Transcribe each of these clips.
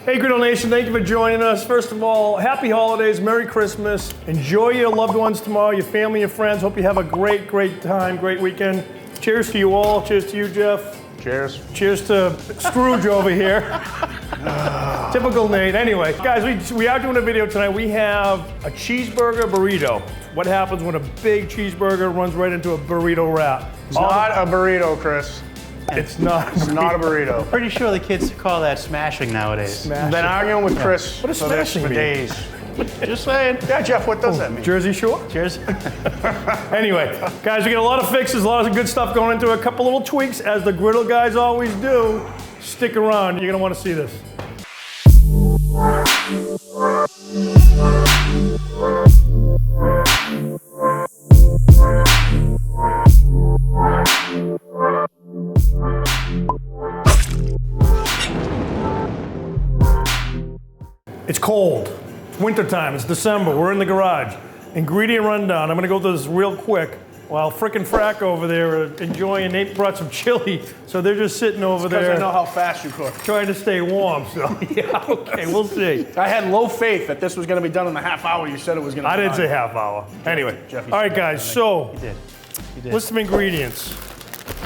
Hey, Griddle Nation, thank you for joining us. First of all, happy holidays, Merry Christmas. Enjoy your loved ones tomorrow, your family, your friends. Hope you have a great time, great weekend. Cheers to you all. Cheers to you, Jeff. Cheers. Cheers to Scrooge over here. Typical Nate. Anyway, guys, we are doing a video tonight. We have a cheeseburger burrito. What happens when a big cheeseburger runs right into a burrito wrap? It's not a burrito, Chris. It's not. It's not a burrito. Pretty sure the kids call that smashing nowadays. Smashing. Been arguing with Chris What does for this smashing for mean? days. Just saying. Yeah, Jeff, what does that mean? Jersey Shore? Cheers. Anyway, guys, we got a lot of fixes, a lot of good stuff going into it. A couple little tweaks, as the Griddle guys always do. Stick around, you're gonna want to see this. It's cold. It's wintertime. It's December. We're in the garage. Ingredient rundown. I'm gonna go through this real quick. While frickin' Frack over there are enjoying, Nate brought some chili, so they're just sitting over Because there I know how fast you cook. trying to stay warm. So yeah, okay, we'll see. I had low faith that this was going to be done in the half hour you said it was going to be I didn't done. say half hour. Anyway, Jeffy's all right, guys. So You did. list some ingredients.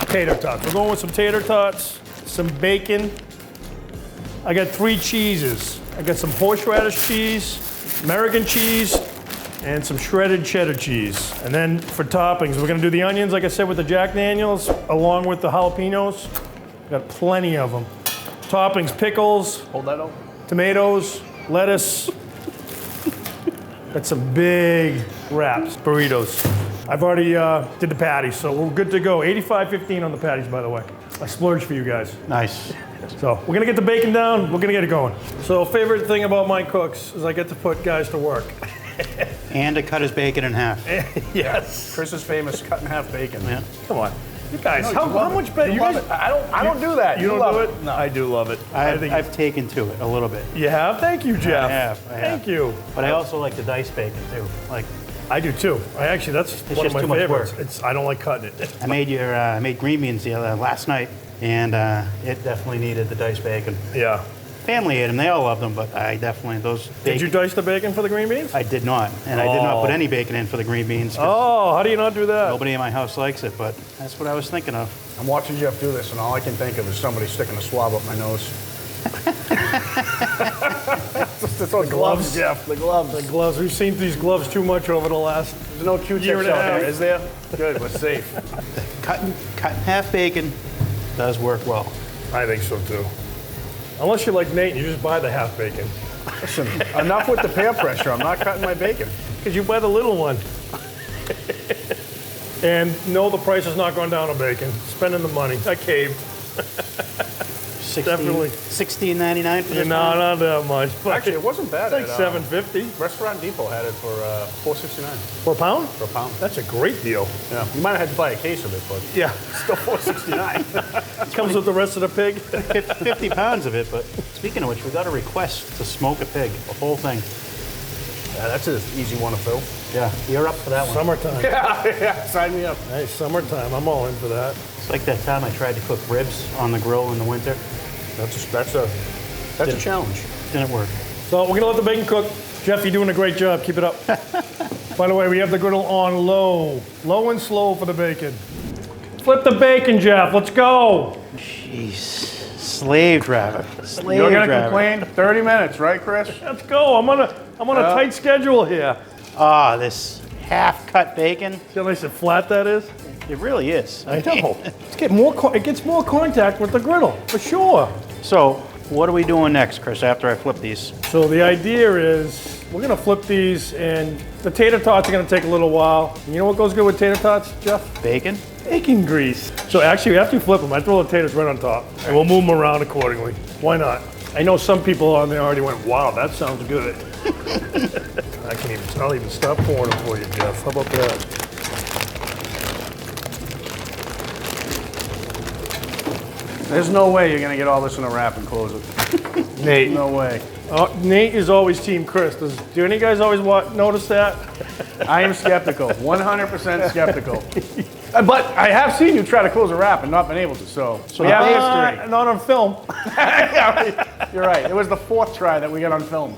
Tater tots. We're going with some tater tots, some bacon. I got 3 cheeses. I got some horseradish cheese, American cheese, and some shredded cheddar cheese. And then for toppings, we're gonna do the onions, like I said, with the Jack Daniels, along with the jalapenos. Got plenty of them. Toppings, pickles, Hold that up. tomatoes, lettuce. Got some big wraps, burritos. I've already did the patties, so we're good to go. 85-15 on the patties, by the way. I splurged for you guys. Nice. So we're gonna get the bacon down, we're gonna get it going. So favorite thing about my cooks is I get to put guys to work. And to cut his bacon in half. Yes. Chris is famous cut in half bacon. Yeah. Come on. You guys, No, how you love much it. better? You You love guys, it. I don't do that. you don't love do it? No. I do love it. I think I've taken to it a little bit. you have? Thank you, Jeff. I have. Thank you. But I also like the diced bacon too. Like, I do too. That's one of just my too much favorites. work. I don't like cutting it. I made green beans last night, and it definitely needed the diced bacon. Yeah. Family ate them. They all loved them, but I definitely those. Did you dice the bacon for the green beans? I did not, and I did not put Oh. any bacon in for the green beans. 'Cause Oh, how do you not do that? Nobody in my house likes it, but that's what I was thinking of. I'm watching Jeff do this, and all I can think of is somebody sticking a swab up my nose. The gloves, Jeff. The gloves. The gloves. We've seen these gloves too much over the last. There's no Q-tips Year and a out half. there, is there? Good, we're safe. Cut in half bacon does work well. I think so too. Unless you're like Nate and you just buy the half bacon. Listen, enough with the peer pressure. I'm not cutting my bacon. Because you buy the little one. And no, the price has not gone down on bacon. Spending the money. I caved. Definitely. $16.99 for this No, one? not that much. But Actually, it wasn't bad. it's like at, $7.50 Restaurant Depot had it for $4.69 for a pound. for a pound. That's a great deal. Yeah, you might have had to buy a case of it, but Yeah. still $4.69. Comes with the rest of the pig. 50 pounds of it, but speaking of which, we got a request to smoke a pig, the whole thing. Yeah, that's an easy one to fill. Yeah, you're up for that one. Summertime. Yeah, sign me up. Hey, summertime. I'm all in for that. It's like that time I tried to cook ribs on the grill in the winter. That's a challenge. Didn't work. So we're gonna let the bacon cook. Jeff, you're doing a great job. Keep it up. By the way, we have the griddle on low. Low and slow for the bacon. Flip the bacon, Jeff. Let's go. Jeez. Slave driver. Slave You're gonna driver. complain? 30 minutes, right, Chris? Let's go. I'm on a tight schedule here. Ah, this half-cut bacon. See how nice and flat that is? It really is. I know. It gets more contact with the griddle, for sure. So, what are we doing next, Chris, after I flip these? So the idea is we're gonna flip these, and the tater tots are gonna take a little while. And you know what goes good with tater tots, Jeff? Bacon? Bacon grease. So actually, after you flip them, I throw the taters right on top, and we'll move them around accordingly. Why not? I know some people on there already went, wow, that sounds good. I'll even stop pouring them for you, Jeff. How about that? There's no way you're gonna get all this in a wrap and close it. Nate. No way. Nate is always Team Chris. Do any guys always notice that? I am skeptical, 100% skeptical. But I have seen you try to close a wrap and not been able to, so we have history. Not on film. You're right. It was the 4th try that we got on film.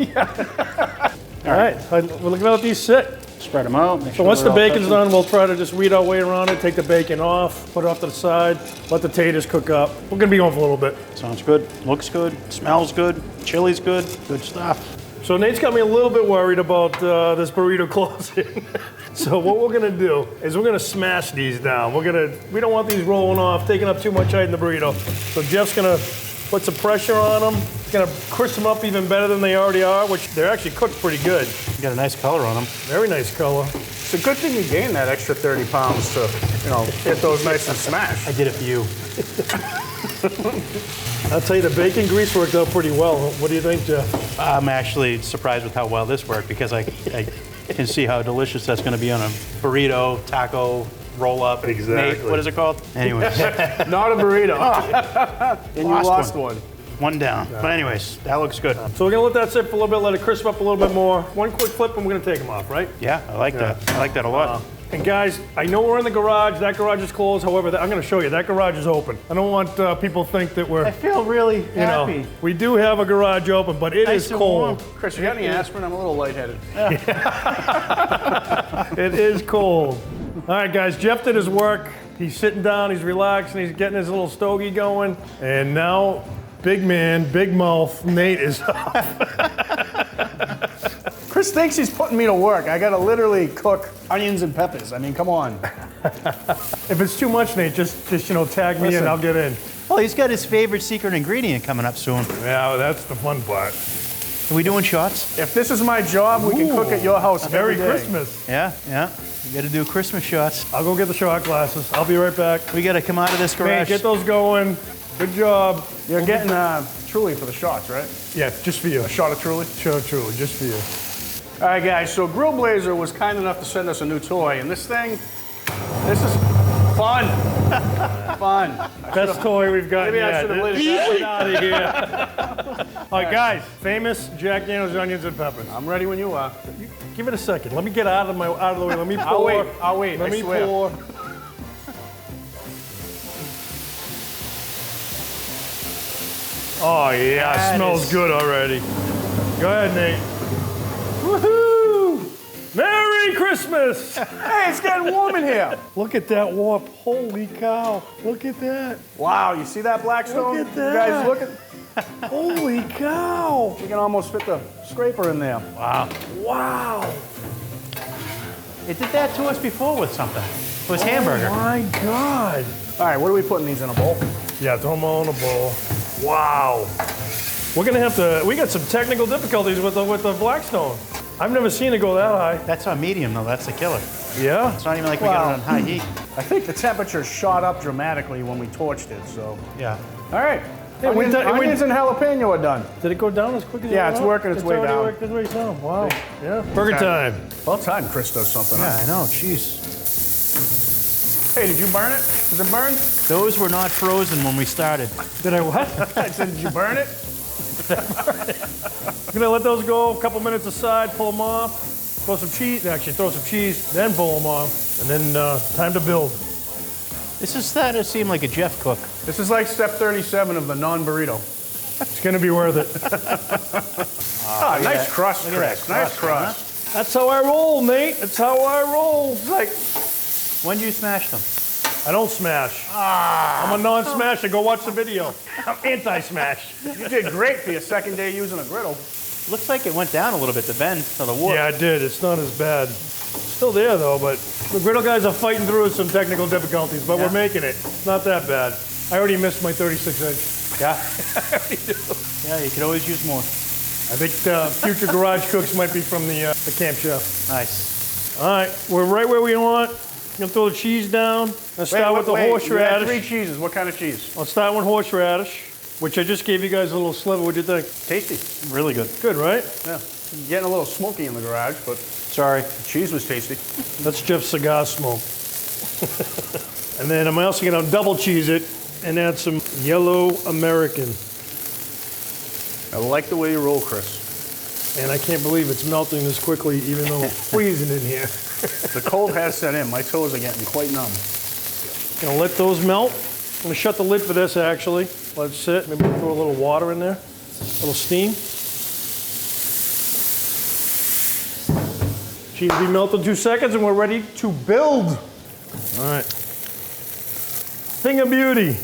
All right, we're looking at these sit. Spread them out. So once the bacon's done, we'll try to just weed our way around it, take the bacon off, put it off to the side, let the taters cook up. We're gonna be going for a little bit. Sounds good. Looks good. Smells good. Chili's good. Good stuff. So Nate's got me a little bit worried about this burrito closing. So what we're gonna do is we're gonna smash these down. We don't want these rolling off, taking up too much height in the burrito. So Jeff's gonna put some pressure on them. It's gonna crisp them up even better than they already are, which they're actually cooked pretty good. You got a nice color on them. Very nice color. It's a good thing you gained that extra 30 pounds to, get those nice and smashed. I did it for you. I'll tell you, the bacon grease worked out pretty well. What do you think, Jeff? I'm actually surprised with how well this worked because I can see how delicious that's going to be on a burrito, taco, roll up. Exactly. Nate, what is it called? Anyways, Not a burrito. And you lost one. one down. But anyways, that looks good. So we're gonna let that sit for a little bit, let it crisp up a little bit more. One quick flip and we're gonna take them off, right? Yeah, I like that. I like that a lot. And guys, I know we're in the garage. That garage is closed. However, I'm gonna show you, that garage is open. I don't want people to think that we're, I feel really happy. we do have a garage open, but it is Nice and warm. cold. Chris, you got any aspirin? I'm a little lightheaded. It is cold. All right, guys, Jeff did his work. He's sitting down, he's relaxing, he's getting his little stogie going. And now, big man, big mouth, Nate is up. Chris thinks he's putting me to work. I gotta literally cook onions and peppers. I mean, come on. If it's too much, Nate, just tag me in, I'll get in. Well, he's got his favorite secret ingredient coming up soon. Yeah, that's the fun part. Are we doing shots? If this is my job, we can cook at your house Merry every day. Christmas. Yeah, yeah. We got to do Christmas shots. I'll go get the shot glasses. I'll be right back. We got to come out of this Nate, garage. get those going. Good job. You're getting Truly for the shots, right? Yeah, just for you. A shot of Truly? Sure, truly, just for you. All right, guys, so Grill Blazer was kind enough to send us a new toy, and this is fun. Fun. Best toy we've got Maybe I yet. should have lit it Get out of here. All right, guys, famous Jack Daniel's onions and peppers. I'm ready when you are. Give it a second. Let me get out of the way. Let me pour. I'll wait. Let I me swear. pour. Oh yeah, That smells is- good already. Go ahead, Nate. Woohoo! Merry Christmas! Hey, it's getting warm in here. Look at that warp. Holy cow. Look at that. Wow, you see that Blackstone? Look at that. You guys, look at. Holy cow. You can almost fit the scraper in there. Wow. Wow. It did that to us before with something. It was hamburger. Oh my God. All right, what are we putting these in a bowl? Yeah, throw them all in a bowl. Wow. We're gonna have to, we got some technical difficulties with the Blackstone. I've never seen it go that high. That's on medium, though. That's the killer. Yeah? It's not even like we got it on high heat. I think the temperature shot up dramatically when we torched it, so. Yeah. All right. It went down- it went- Onions and jalapeno are done. Did it go down as quick as it Yeah, went it's up? working its way already down. worked its way down. Wow. Yeah. Burger time. About time Chris does something. Yeah, I know. Jeez. Hey, did you burn it? Is it burned? Those were not frozen when we started. Did I what? I said, did you burn it? Gonna let those go a couple minutes aside, pull them off, throw some cheese, actually throw some cheese, then pull them off, and then time to build. This is starting to seem like a Jeff cook. This is like step 37 of the non-burrito. It's gonna be worth it. Ah, nice crust, Look at that Chris. Nice crust, crust. That's how I roll, Nate. That's how I roll. It's like, When do you smash them? I don't smash. I'm a non-smasher. Go watch the video. I'm anti-smash. you did great for your second day using a griddle. Looks like it went down a little bit, the bend of the wood. Yeah, I did. It's not as bad. Still there though, but the griddle guys are fighting through some technical difficulties, but we're making it. It's not that bad. I already missed my 36-inch. Yeah. Yeah, you could always use more. I think future garage cooks might be from the Camp Chef. Nice. All right, we're right where we want. Gonna throw the cheese down. Let's start with the You had horseradish. 3 cheeses. What kind of cheese? I'll start with horseradish, which I just gave you guys a little sliver. What'd you think? Tasty. Really good. Good, right? Yeah. Getting a little smoky in the garage, but Sorry. the cheese was tasty. That's Jeff's cigar smoke. And then I'm also gonna double cheese it and add some yellow American. I like the way you roll, Chris. And I can't believe it's melting this quickly, even though it's freezing in here. The cold has set in. My toes are getting quite numb. Gonna let those melt. I'm gonna shut the lid for this actually. Let it sit. Maybe throw a little water in there. little steam. Cheese will be melted 2 seconds and we're ready to build. All right. Thing of beauty.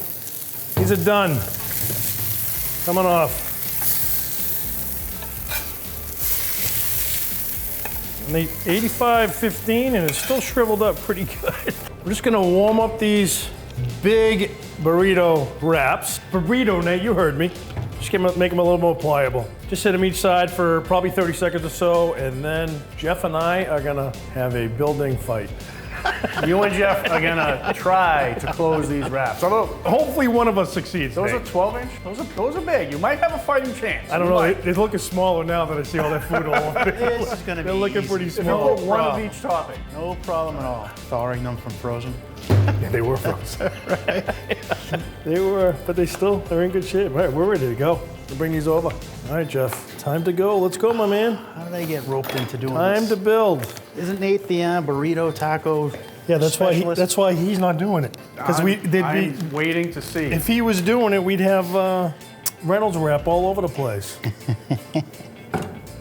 These are done. Coming off. And they 85-15 and it's still shriveled up pretty good. We're just gonna warm up these big burrito wraps. Burrito, Nate, you heard me. Just make them a little more pliable. Just hit them each side for probably 30 seconds or so, and then Jeff and I are gonna have a building fight. You and Jeff are gonna try to close these wraps. Although, Hopefully one of us succeeds. those Nate. are 12-inch. Those are big. You might have a fighting chance. I don't know, they're looking smaller now that I see all that food all over. This is gonna be They're looking easy. pretty If you small. put one of each topping. No problem at all. Thawing them from frozen. Yeah, they were frozen. They were, but they're in good shape. All right, we're ready to go. We'll bring these over. All right, Jeff, time to go. Let's go, my man. How do they get roped into doing Time this? to build. Isn't Nate the burrito taco? Yeah, that's specialist? why he's not doing it. Because I'm waiting to see. if he was doing it, we'd have Reynolds wrap all over the place.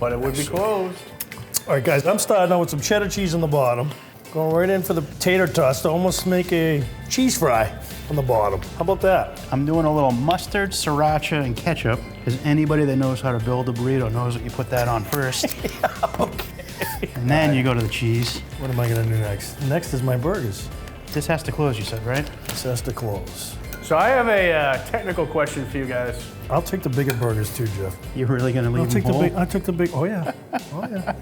But it would be closed. All right, guys, I'm starting out with some cheddar cheese on the bottom. Going right in for the tater tots to almost make a cheese fry on the bottom. How about that? I'm doing a little mustard, sriracha, and ketchup, because anybody that knows how to build a burrito knows that you put that on first. Okay. And then you go to the cheese. What am I gonna do next? Next is my burgers. This has to close, you said, right? This has to close. So I have a technical question for you guys. I'll take the bigger burgers too, Jeff. You're really gonna leave I'll take them the whole? big. I took the big. Oh yeah. Oh yeah.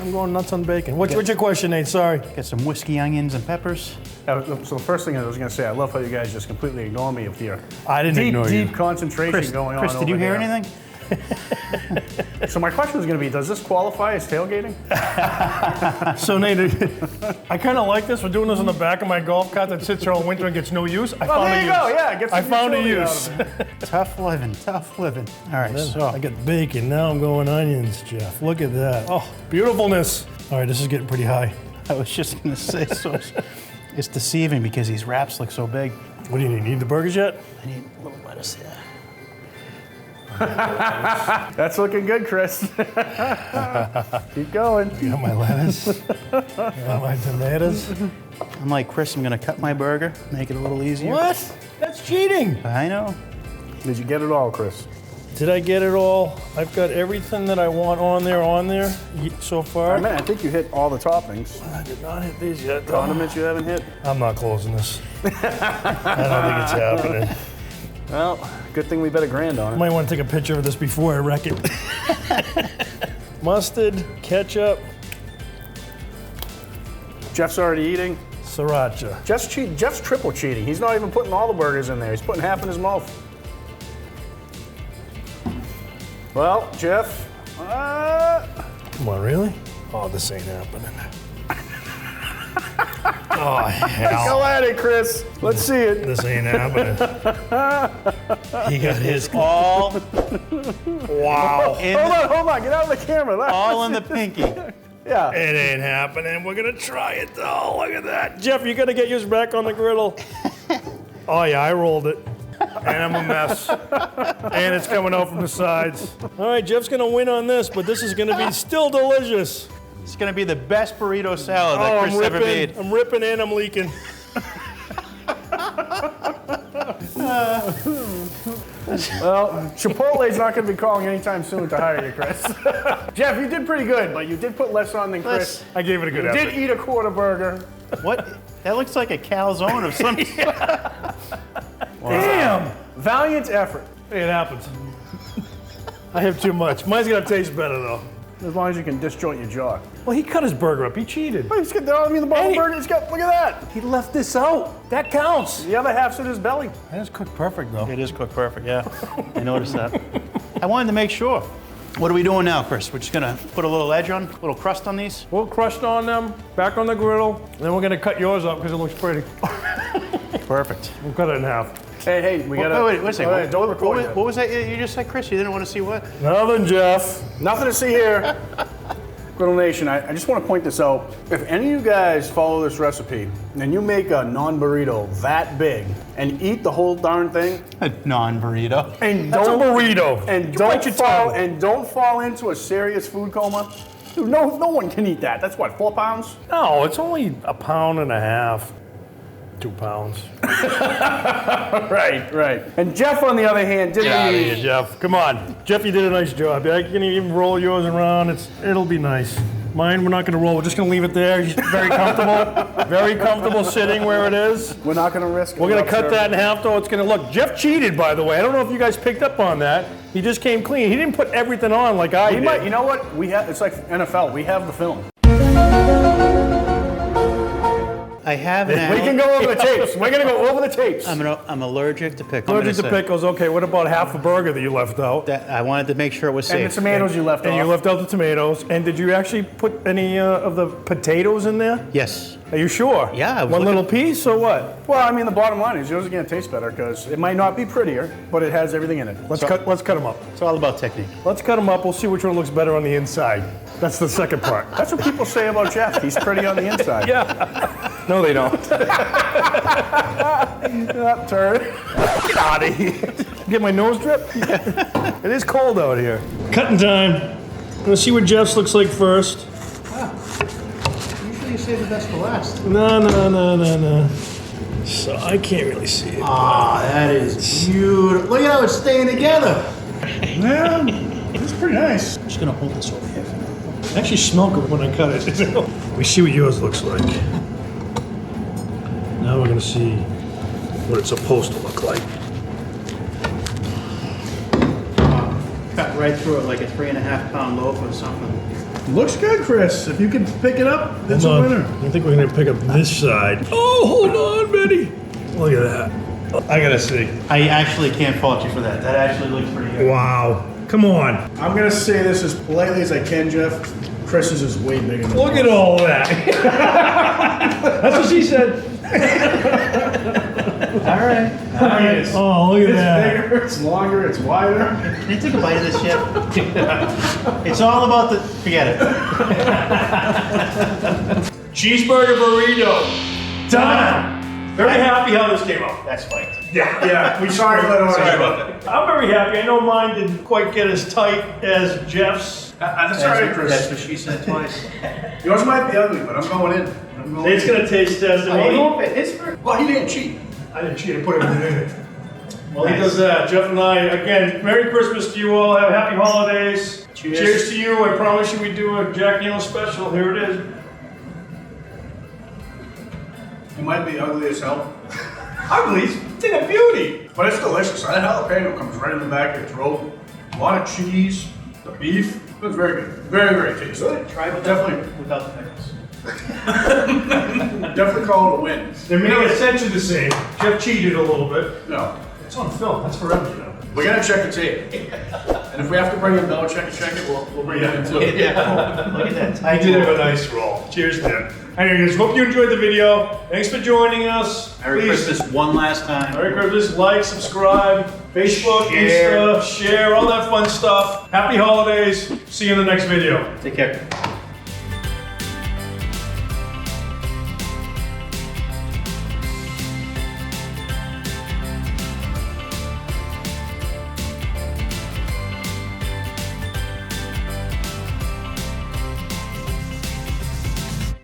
I'm going nuts on bacon. What's your question, Nate? Sorry. Get some whiskey, onions, and peppers. So the first thing I was going to say, I love how you guys just completely ignore me with your I didn't ignore you. deep concentration going on. Chris, did you over hear there. anything? So my question was going to be, does this qualify as tailgating? So Nate, I kind of like this. We're doing this on the back of my golf cart that sits here all winter and gets no use. Well, there you go. Yeah, get some I found a utility out use. of it. Tough living, tough living. All right, I so got bacon. Now I'm going onions, Jeff. Look at that. Oh, beautifulness. All right, this is getting pretty high. I was just gonna say, so it's deceiving because these wraps look so big. What do you need? Need the burgers yet? I need a little lettuce here. That's looking good, Chris. Keep going. Got my lettuce. Got my tomatoes. I'm like, Chris, I'm gonna cut my burger, make it a little easier. What? That's cheating. I know. Did you get it all, Chris? Did I get it all? I've got everything that I want on there so far. I think you hit all the toppings. I did not hit these yet. Condiments you haven't hit? I'm not closing this. I don't think it's happening. Well, good thing we bet $1,000 on I it. might want to take a picture of this before I wreck it. Mustard, ketchup, Jeff's already eating. sriracha. Jeff's triple cheating. He's not even putting all the burgers in there. He's putting half in his mouth. Well, Jeff, Come on, really? Oh, this ain't happening. Oh, hell. go at it, Chris. Let's see it. This ain't happening. He got his all. Wow. Hold on. Get out of the camera. All in the pinky. Yeah. It ain't happening. We're gonna try it though. Look at that. Jeff, you gotta get yours back on the griddle. Oh yeah, I rolled it. And I'm a mess. And it's coming out from the sides. All right, Jeff's gonna win on this, but this is gonna be still delicious. It's gonna be the best burrito salad that Chris ever made. I'm ripping and I'm leaking. Well, Chipotle's not going to be calling anytime soon to hire you, Chris. Jeff, you did pretty good, but you did put less on than Chris. I gave it a good You effort. did eat a quarter burger. What? That looks like a calzone of some Damn! Valiant effort. It happens. I have too much. Mine's gonna taste better though. As long as you can disjoint your jaw. Well, he cut his burger up. He cheated. Oh, he's got, I mean, the bottom Hey. burger, he's got, look at that. He left this out. That counts. The other half's in his belly. That is cooked perfect though. It is cooked perfect, yeah. I noticed that. I wanted to make sure. What are we doing now, Chris? We're just gonna put a little edge on, a little crust on these? We'll crust on them, back on the griddle, and then we're gonna cut yours up because it looks pretty. Perfect. We'll cut it in half. Hey, we gotta. Wait a second. Wait, don't record What was that you just said, Chris? You didn't want to see what? Nothing, Jeff. Nothing to see here. Griddle Nation, I just want to point this out. If any of you guys follow this recipe and you make a non-burrito that big and eat the whole darn thing, A non-burrito. and That's a don't burrito. and You bite don't your fall into a serious food coma, dude, no one can eat that. That's what, 4 pounds? No, it's only 1.5 pounds. 2 pounds. Right. And Jeff, on the other hand, did Get out of here, the Jeff. Come on. Jeff, you did a nice job. I can even roll yours around. It'll be nice. Mine, we're not going to roll. We're just going to leave it there. He's very comfortable. Very comfortable sitting where it is. we're not going to risk it. We're going to cut that in half, though. It's going to look. Jeff cheated, by the way. I don't know if you guys picked up on that. He just came clean. He didn't put everything on like I did. You know what? We have. It's like NFL. We have the film. I have an We can go over the tapes. We're going to go over the tapes. I'm allergic to pickles. Allergic to pickles. Okay, what about half a burger that you left out? I wanted to make sure it was And safe. the tomatoes you left And off. you left out the tomatoes. And did you actually put any of the potatoes in there? Yes. Are you sure? Yeah, I was One looking- little piece or what? Well, I mean, the bottom line is yours is going to taste better because it might not be prettier, but it has everything in it. Let's cut them up. It's all about technique. Let's cut them up. We'll see which one looks better on the inside. That's the second part. That's what people say about Jeff. He's pretty on the inside. No, they don't. That turd. Get out of here. Get my nose drip? It is cold out here. Cutting time. Let's see what Jeff's looks like first. Usually you save the best for last. No. So I can't really see it. Ah, that is beautiful. Look at how it's staying together. Yeah, it's pretty nice. I'm just gonna hold this over here for now. I actually smell good when I cut it. We see what yours looks like. Now we're gonna see what it's supposed to look like. Cut right through it like a 3.5 pound loaf or something. Looks good, Chris. If you can pick it up, that's a Hold on. winner. I think we're gonna pick up this side. Oh, hold on, Betty. Look at that. I gotta see. I actually can't fault you for that. That actually looks pretty good. Wow. Come on. I'm going to say this as politely as I can, Jeff. Chris's is way bigger than Look at all that. That's what she said. All right. Oh, look at It's that. bigger, it's longer, it's wider. Can you take a bite of this yet? It's all about the. Forget it. Cheeseburger burrito. Done. Very happy how this came out. That's fine. Yeah, we sorry for that. Sorry about that. I'm very happy. I know mine didn't quite get as tight as Jeff's. That's all right, Chris. That's what she said twice. Yours might be ugly, but I'm going in. It's gonna taste test. Well, he didn't cheat. I didn't cheat. I put everything in it. Well, he does that. Jeff and I, again, Merry Christmas to you all. Have happy holidays. Cheers to you. I promise you we do a Jack Daniel's special. Here it is. It might be ugly as hell, Ugly? It's a beauty. but it's delicious. That jalapeno comes right in the back of your throat. A lot of cheese, the beef. It's very good. Very, very tasty. Try it Definitely, without the pickles. definitely call it a win. They made essentially the same. Jeff cheated a little bit. No. It's on film. That's forever, you know. We gotta check the tape. And if we have to bring in Belichick to check it, we'll bring it in too. Yeah. Look at that. I did have a nice roll. Cheers, Dan. Anyways, hope you enjoyed the video. Thanks for joining us. Merry Christmas one last time. Merry Christmas. Like, subscribe, Facebook, Share. Insta, share, all that fun stuff. Happy holidays. See you in the next video. Take care.